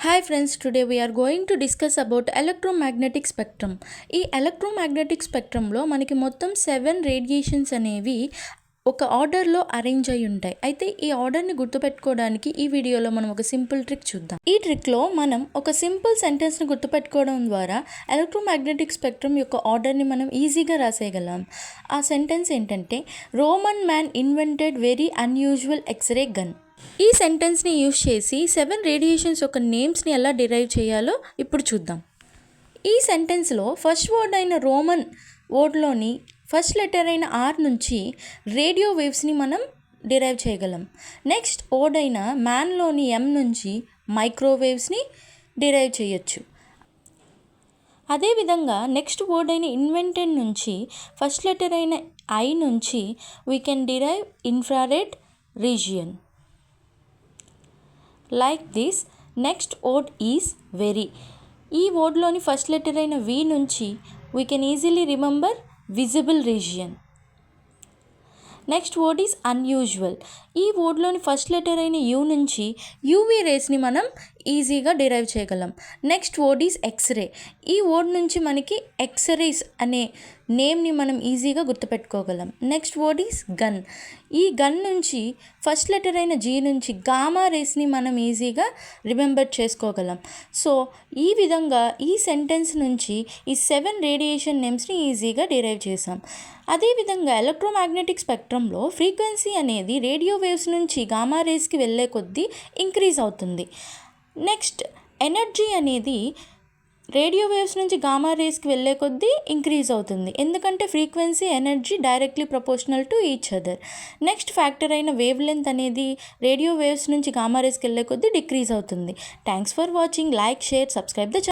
Hi friends, today we are going to discuss about electromagnetic spectrum. ఈ electromagnetic స్పెక్ట్రంలో మనకి మొత్తం 7 radiations అనేవి ఒక ఆర్డర్లో అరేంజ్ అయి ఉంటాయి. అయితే ఈ ఆర్డర్ని గుర్తుపెట్టుకోవడానికి ఈ వీడియోలో మనం ఒక సింపుల్ ట్రిక్ చూద్దాం. ఈ ట్రిక్లో మనం ఒక సింపుల్ సెంటెన్స్ని గుర్తుపెట్టుకోవడం ద్వారా ఎలక్ట్రోమాగ్నెటిక్ స్పెక్ట్రం యొక్క ఆర్డర్ని మనం ఈజీగా రాసేయగలం. ఆ సెంటెన్స్ ఏంటంటే, Roman man invented very unusual X ray gun. ఈ సెంటెన్స్ని యూజ్ చేసి 7 రేడియేషన్స్ యొక్క నేమ్స్ని ఎలా డిరైవ్ చేయాలో ఇప్పుడు చూద్దాం. ఈ సెంటెన్స్లో ఫస్ట్ వర్డ్ అయిన రోమన్ వర్డ్లోని ఫస్ట్ లెటర్ అయిన ఆర్ నుంచి రేడియో వేవ్స్ని మనం డిరైవ్ చేయగలం. నెక్స్ట్ వర్డ్ అయిన మ్యాన్లోని ఎం నుంచి మైక్రోవేవ్స్ని డిరైవ్ చేయొచ్చు. అదేవిధంగా నెక్స్ట్ వర్డ్ అయిన ఇన్వెంటెడ్ నుంచి ఫస్ట్ లెటర్ అయిన ఐ నుంచి we can derive infrared region. Like this. Next word is very. ఈ వర్డ్లోని ఫస్ట్ లెటర్ అయిన వి నుంచి we can easily remember visible region. Next word is unusual. ఈ వర్డ్లోని ఫస్ట్ లెటర్ అయిన యూ నుంచి యూవీ రేస్ని మనం ఈజీగా డిరైవ్ చేయగలం. Next word is X ray. ఈ వర్డ్ నుంచి మనకి ఎక్స్రేస్ అనే నేమ్ని మనం ఈజీగా గుర్తుపెట్టుకోగలం. Next word is gun. ఈ గన్ నుంచి ఫస్ట్ లెటర్ అయిన జీ నుంచి గామా రేస్ని మనం ఈజీగా రిమెంబర్ చేసుకోగలం. సో ఈ విధంగా ఈ సెంటెన్స్ నుంచి ఈ 7 రేడియేషన్ నేమ్స్ని ఈజీగా డిరైవ్ చేసాం. అదేవిధంగా ఎలక్ట్రోమాగ్నెటిక్ స్పెక్ట్రంలో ఫ్రీక్వెన్సీ అనేది రేడియో వేవ్స్ నుంచి గామా రేస్కి వెళ్ళే కొద్దీ ఇంక్రీజ్ అవుతుంది. నెక్స్ట్ ఎనర్జీ అనేది రేడియో వేవ్స్ నుంచి గామా రేస్కి వెళ్ళే కొద్దీ ఇంక్రీజ్ అవుతుంది, ఎందుకంటే frequency energy directly proportional to each other. Next factor అయిన వేవ్ లెంత్ అనేది రేడియో వేవ్స్ నుంచి గామా రేస్కి వెళ్ళే కొద్దీ డిక్రీజ్ అవుతుంది. Thanks for watching. Like, share, subscribe the channel.